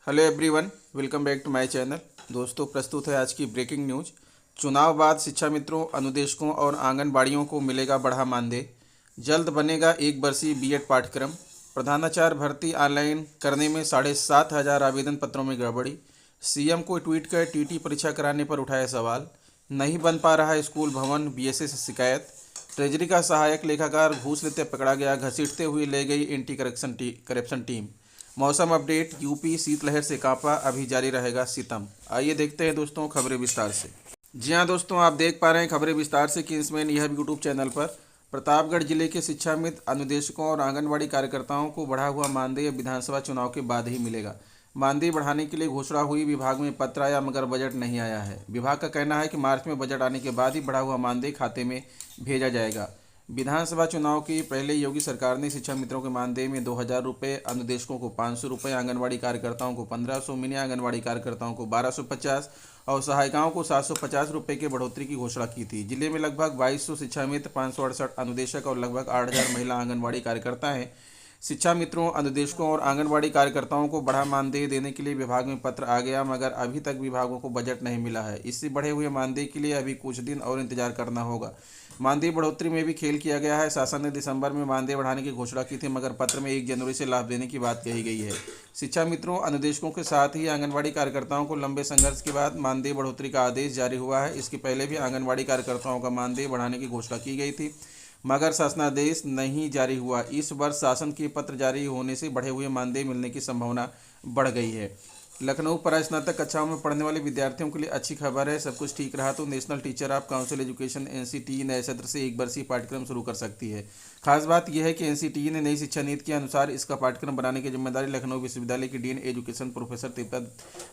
Hello everyone, welcome back to my channel. दोस्तों, प्रस्तुत है आज की ब्रेकिंग न्यूज़। चुनाव बाद शिक्षा मित्रों, अनुदेशकों और आंगनबाड़ियों को मिलेगा बढ़ा मानदेय। जल्द बनेगा एक वर्षीय बीएड पाठ्यक्रम। प्रधानाचार्य भर्ती ऑनलाइन करने में 7,500 आवेदन पत्रों में गड़बड़ी। सीएम को ट्वीट कर टीटी परीक्षा कराने पर उठाया सवाल। नहीं बन पा रहा स्कूल भवन, बीएसए से शिकायत। ट्रेजरी का सहायक लेखाकार घूस लेते पकड़ा गया, घसीटते हुए ले गई एंटी करप्शन टीम। मौसम अपडेट। यूपी शीतलहर से कांपा, अभी जारी रहेगा सितम। आइए देखते हैं दोस्तों खबरें विस्तार से। जी हाँ दोस्तों, आप देख पा रहे हैं खबरें विस्तार से किंग्समैन यह यूट्यूब चैनल पर। प्रतापगढ़ जिले के शिक्षा मित्र, अनुदेशकों और आंगनबाड़ी कार्यकर्ताओं को बढ़ा हुआ मानदेय विधानसभा चुनाव के बाद ही मिलेगा। मानदेय बढ़ाने के लिए घोषणा हुई, विभाग में पत्र आया मगर बजट नहीं आया है। विभाग का कहना है कि मार्च में बजट आने के बाद ही बढ़ा हुआ मानदेय खाते में भेजा जाएगा। विधानसभा चुनाव के पहले योगी सरकार ने शिक्षा मित्रों के मानदेय में 2,000 रुपये, अनुदेशकों को 500 रुपये, आंगनबाड़ी कार्यकर्ताओं को 1,500, मिनी आंगनबाड़ी कार्यकर्ताओं को 1,250 और सहायिकाओं को 750 रुपये की बढ़ोतरी की घोषणा की थी। जिले में लगभग 2,200 शिक्षा मित्र, 568 अनुदेशक और लगभग 8,000 महिला आंगनबाड़ी कार्यकर्ता हैं। शिक्षा मित्रों, अनुदेशकों और आंगनबाड़ी कार्यकर्ताओं को बढ़ा मानदेय देने के लिए विभाग में पत्र आ गया मगर अभी तक विभागों को बजट नहीं मिला है। इससे बढ़े हुए मानदेय के लिए अभी कुछ दिन और इंतजार करना होगा। मानदेय बढ़ोतरी में भी खेल किया गया है। शासन ने दिसंबर में मानदेय बढ़ाने की घोषणा की थी मगर पत्र में 1 जनवरी से लाभ देने की बात कही गई है। शिक्षा मित्रों, अनुदेशकों के साथ ही आंगनबाड़ी कार्यकर्ताओं को लंबे संघर्ष के बाद मानदेय बढ़ोतरी का आदेश जारी हुआ है। इसके पहले भी आंगनबाड़ी कार्यकर्ताओं का मानदेय बढ़ाने की घोषणा की गई थी मगर शासनादेश नहीं जारी हुआ। इस वर्ष शासन के पत्र जारी होने से बढ़े हुए मानदेय मिलने की संभावना बढ़ गई है। लखनऊ परास्नातक कक्षाओं में पढ़ने वाले विद्यार्थियों के लिए अच्छी खबर है। सब कुछ ठीक रहा तो national teacher of council education NCTE नए सत्र से एक वर्षीय पाठ्यक्रम शुरू कर सकती है। खास बात यह है कि एनसीटीई ने नई शिक्षा नीति के अनुसार इसका पाठ्यक्रम बनाने की जिम्मेदारी लखनऊ विश्वविद्यालय के डीन एजुकेशन प्रोफेसर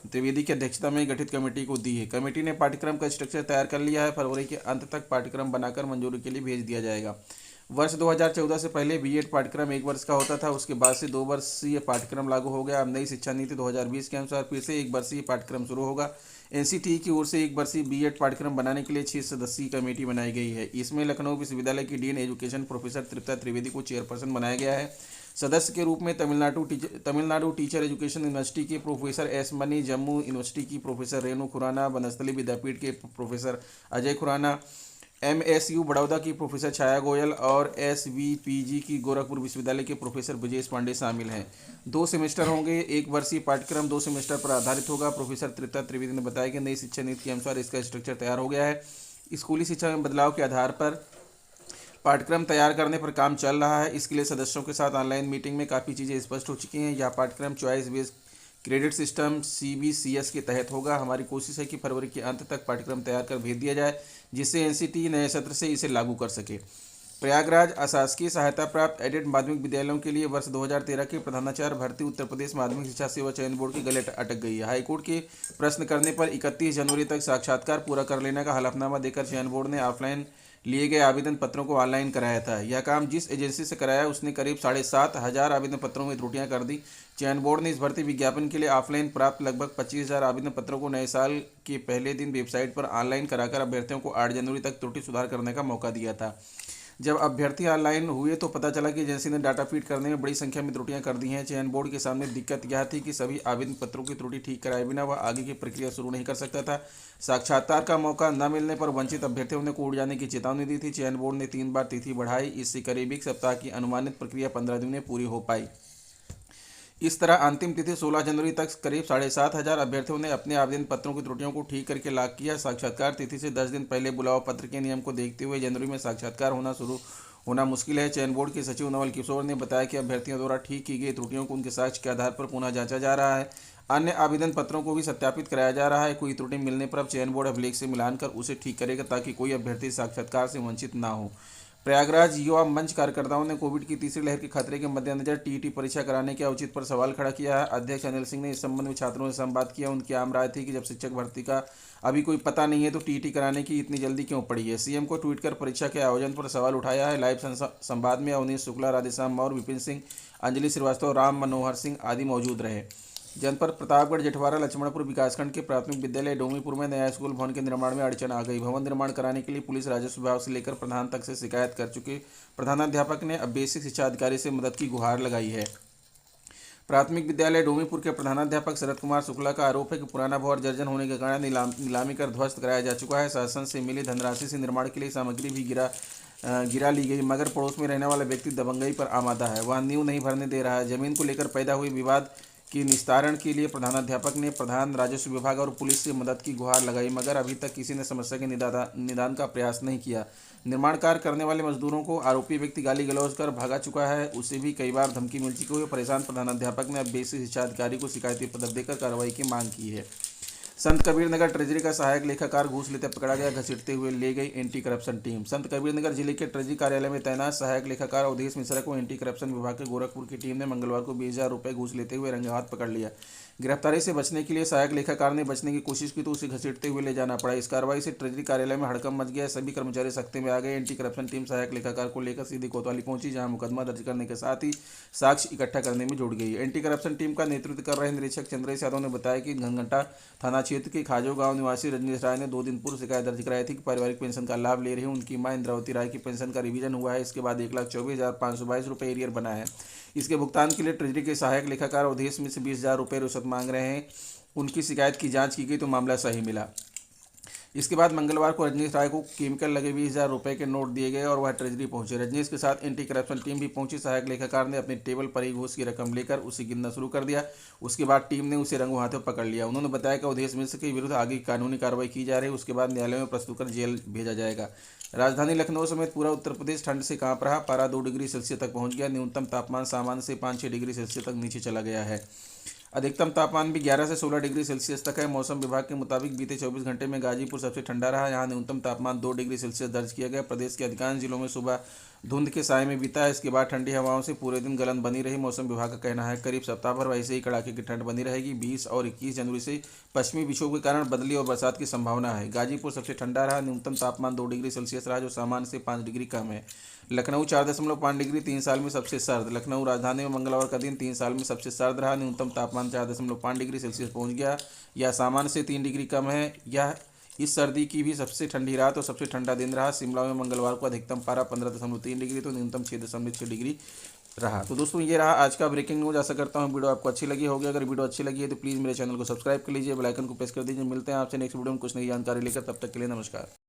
त्रिवेदी की अध्यक्षता में गठित कमेटी को दी है। कमेटी ने पाठ्यक्रम का स्ट्रक्चर तैयार कर लिया है। फरवरी के अंत तक पाठ्यक्रम बनाकर मंजूरी के लिए भेज दिया जाएगा। वर्ष 2014 से पहले बीएड पाठ्यक्रम 1 वर्ष का होता था, उसके बाद से 2 वर्षीय पाठ्यक्रम लागू हो गया। अब नई शिक्षा नीति 2020 के अनुसार फिर से 1 वर्षीय पाठ्यक्रम शुरू होगा। एनसीटीई की ओर से 1 वर्षीय बीएड पाठ्यक्रम बनाने के लिए 6 सदस्यीय कमेटी बनाई गई है। इसमें लखनऊ विश्वविद्यालय की डीन एजुकेशन प्रोफेसर तृप्ता त्रिवेदी को चेयरपर्सन बनाया गया है। सदस्य के रूप में तमिलनाडु टीचर एजुकेशन यूनिवर्सिटी के professor S money, Jammu university की प्रोफेसर रेणु खुराना, बनस्थली विद्यापीठ के प्रोफेसर अजय खुराना, एमएसयू बड़ौदा की प्रोफेसर छाया गोयल और एसवीपीजी की गोरखपुर विश्वविद्यालय के प्रोफेसर ब्रजेश पांडे शामिल हैं। 2 सेमेस्टर होंगे। 1 वर्षीय पाठ्यक्रम 2 सेमेस्टर पर आधारित होगा। प्रोफेसर तृप्ता त्रिवेदी ने बताया कि नई शिक्षा नीति के अनुसार इसका स्ट्रक्चर तैयार हो गया है। स्कूली शिक्षा में बदलाव के आधार पर पाठ्यक्रम तैयार करने पर काम चल रहा है। इसके लिए सदस्यों के साथ ऑनलाइन मीटिंग में काफ़ी चीज़ें स्पष्ट हो चुकी हैं। यह पाठ्यक्रम choice based credit system CBCS के तहत होगा। हमारी कोशिश है कि फरवरी के अंत तक पाठ्यक्रम तैयार कर भेज दिया जाए जिससे एनसीटीई नए सत्र से इसे लागू कर सके। प्रयागराज अशासकीय सहायता प्राप्त एडेड माध्यमिक विद्यालयों के लिए वर्ष 2013 के प्रधानाचार्य भर्ती उत्तर प्रदेश माध्यमिक शिक्षा सेवा चयन बोर्ड की गले अटक गई है। हाईकोर्ट के प्रश्न करने पर 31 जनवरी तक साक्षात्कार पूरा कर लेने का हलफनामा देकर चयन बोर्ड ने ऑफलाइन लिए गए आवेदन पत्रों को ऑनलाइन कराया था। यह काम जिस एजेंसी से कराया उसने करीब 7,500 आवेदन पत्रों में त्रुटियां कर दी। चयन बोर्ड ने इस भर्ती विज्ञापन के लिए ऑफलाइन प्राप्त लगभग 25,000 आवेदन पत्रों को नए साल के पहले दिन वेबसाइट पर ऑनलाइन कराकर अभ्यर्थियों को 8 जनवरी तक त्रुटि सुधार करने का मौका दिया था। जब अभ्यर्थी ऑनलाइन हुए तो पता चला कि एजेंसी ने डाटा फीड करने में बड़ी संख्या में त्रुटियां कर दी हैं। चयन बोर्ड के सामने दिक्कत यह थी कि सभी आवेदन पत्रों की त्रुटि ठीक कराए बिना वह आगे की प्रक्रिया शुरू नहीं कर सकता था। साक्षात्कार का मौका न मिलने पर वंचित अभ्यर्थियों ने कोर्ट जाने की चेतावनी दी थी। चयन बोर्ड ने 3 बार तिथि बढ़ाई। इससे करीब 1 सप्ताह की अनुमानित प्रक्रिया 15 दिन में पूरी हो पाई। इस तरह अंतिम तिथि 16 जनवरी तक करीब 7,500 अभ्यर्थियों ने अपने आवेदन पत्रों की त्रुटियों को ठीक करके लाभ किया। साक्षात्कार तिथि से 10 दिन पहले बुलाव पत्र के नियम को देखते हुए जनवरी में साक्षात्कार होना मुश्किल है। चयन बोर्ड के सचिव नवल किशोर ने बताया कि अभ्यर्थियों द्वारा ठीक की गई त्रुटियों को उनके साक्ष्य के आधार पर पुनः जांचा जा रहा है। अन्य आवेदन पत्रों को भी सत्यापित कराया जा रहा है। कोई त्रुटि मिलने पर अब चयन बोर्ड अभिलेख से मिलान कर उसे ठीक करेगा ताकि कोई अभ्यर्थी साक्षात्कार से वंचित ना हो। प्रयागराज युवा मंच कार्यकर्ताओं ने कोविड की तीसरी लहर के खतरे के मद्देनजर टीईटी परीक्षा कराने के औचित्य पर सवाल खड़ा किया है। अध्यक्ष अनिल सिंह ने इस संबंध में छात्रों से संवाद किया। उनकी आम राय थी कि जब शिक्षक भर्ती का अभी कोई पता नहीं है तो टीईटी कराने की इतनी जल्दी क्यों पड़ी है। सीएम को ट्वीट कर परीक्षा के आयोजन पर सवाल उठाया है। लाइव संवाद में अवनीश शुक्ला, राधेश्याम मौर्य, विपिन सिंह, अंजलि श्रीवास्तव, राम मनोहर सिंह आदि मौजूद रहे। जनपद प्रतापगढ़ जेठवारा लक्ष्मणपुर विकासखंड के प्राथमिक विद्यालय डोमीपुर में नया स्कूल भवन के निर्माण में अड़चन आ गई। भवन निर्माण कराने के लिए पुलिस, राजस्व विभाग से लेकर प्रधान तक से शिकायत कर चुके प्रधानाध्यापक ने अब बेसिक शिक्षा अधिकारी से मदद की गुहार लगाई है। प्राथमिक विद्यालय डोमीपुर के प्रधानाध्यापक शरद कुमार शुक्ला का आरोप है कि पुराना भवन जर्जन होने के कारण नीलामी कर ध्वस्त कराया जा चुका है। शासन से मिली धनराशि से निर्माण के लिए सामग्री भी गिरा ली गई, मगर पड़ोस में रहने वाला व्यक्ति दबंगई पर आमादा है। वह नींव नहीं भरने दे रहा है। जमीन को लेकर पैदा हुए विवाद की निस्तारण के लिए प्रधानाध्यापक ने प्रधान राजस्व विभाग और पुलिस से मदद की गुहार लगाई, मगर अभी तक किसी ने समस्या के निदान का प्रयास नहीं किया। निर्माण कार्य करने वाले मजदूरों को आरोपी व्यक्ति गाली गलौज कर भागा चुका है। उसे भी कई बार धमकी मिल चुकी है। परेशान प्रधानाध्यापक ने अब बेसिक शिक्षा अधिकारी को शिकायती पत्र देकर कार्रवाई की मांग की है। संत कबीर नगर ट्रेजरी का सहायक लेखाकार घूस लेते पकड़ा गया, घसीटते हुए ले गई एंटी करप्शन टीम। संत कबीर नगर जिले के ट्रेजरी कार्यालय में तैनात सहायक लेखाकार अवधेश मिश्रा को एंटी करप्शन विभाग के गोरखपुर की टीम ने मंगलवार को 20,000 रुपये घूस लेते हुए रंगे हाथ पकड़ लिया। गिरफ्तारी से बचने के लिए सहायक लेखाकार ने बचने की कोशिश की तो उसे घसीटते हुए ले जाना पड़ा। इस कार्रवाई से ट्रेजरी कार्यालय में हड़कंप मच गया। सभी कर्मचारी सख्ते में आ गए। एंटी करप्शन टीम सहायक लेखाकार को लेकर सीधी कोतवाली पहुंची, जहां मुकदमा दर्ज करने के साथ ही साक्ष्य इकट्ठा करने में जुट गई। एंटी करप्शन टीम का नेतृत्व कर रहे निरीक्षक चंद्रेश यादव ने बताया कि घनघंटा थाना क्षेत्र के खाजो गांव निवासी रजनीश राय ने 2 दिन पूर्व शिकायत दर्ज कराई थी कि पारिवारिक पेंशन का लाभ ले रही उनकी मां इंद्रावती राय की पेंशन का रिवीजन हुआ है। इसके बाद 1,24,522 रुपये एरियर बना है। इसके भुगतान के लिए ट्रेजरी के सहायक लेखाकार अवधेश में से 20,000 रुपये रिश्वत मांग रहे हैं। उनकी शिकायत की जांच की गई तो मामला सही मिला। इसके बाद मंगलवार को रजनीश राय को केमिकल लगे 20,000 रुपये के नोट दिए गए और वह ट्रेजरी पहुंचे। रजनीश के साथ एंटी करप्शन टीम भी पहुंची। सहायक लेखाकार ने अपने टेबल पर ही घूस की रकम लेकर उसे गिनना शुरू कर दिया। उसके बाद टीम ने उसे रंगों हाथों पकड़ लिया। उन्होंने बताया कि अवधेश मिश्र के विरुद्ध आगे कानूनी कार्रवाई की जा रही है। उसके बाद न्यायालय में प्रस्तुत कर जेल भेजा जाएगा। राजधानी लखनऊ समेत पूरा उत्तर प्रदेश ठंड से कांप रहा। पारा 2 डिग्री सेल्सियस तक पहुंच गया। न्यूनतम तापमान सामान्य से 5-6 डिग्री सेल्सियस तक नीचे चला गया है। अधिकतम तापमान भी 11 से 16 डिग्री सेल्सियस तक है। मौसम विभाग के मुताबिक बीते 24 घंटे में गाजीपुर सबसे ठंडा रहा। यहाँ न्यूनतम तापमान 2 डिग्री सेल्सियस दर्ज किया गया। प्रदेश के अधिकांश जिलों में सुबह धुंध के साए में बीता है। इसके बाद ठंडी हवाओं से पूरे दिन गलन बनी रही। मौसम विभाग का कहना है करीब सप्ताह भर वैसे ही कड़ाके की ठंड बनी रहेगी। 20 और 21 जनवरी से पश्चिमी विक्षोभ के कारण बदली और बरसात की संभावना है। गाजीपुर सबसे ठंडा रहा। न्यूनतम तापमान 2 डिग्री सेल्सियस रहा, जो सामान्य से 5 डिग्री कम है। लखनऊ 4.5 डिग्री 3 साल में सबसे सर्द। लखनऊ राजधानी में मंगलवार का दिन 3 साल में सबसे सर्द रहा। न्यूनतम तापमान 4.5 डिग्री सेल्सियस पहुंच गया। यह सामान्य से 3 डिग्री कम है। यह इस सर्दी की भी सबसे ठंडी रात और सबसे ठंडा दिन रहा। शिमला में मंगलवार को अधिकतम पारा 15.3 डिग्री तो न्यूनतम 6.6 डिग्री रहा। तो दोस्तों ये रहा आज का ब्रेकिंग न्यूज। आशा करता हूँ वीडियो आपको अच्छी लगी होगी। अगर वीडियो अच्छी लगी है तो प्लीज़ मेरे चैनल को सब्सक्राइब कर लीजिए, बेल आइकन को प्रेस कर दीजिए। मिलते हैं आपसे नेक्स्ट वीडियो में कुछ नई जानकारी लेकर। तब तक के लिए नमस्कार।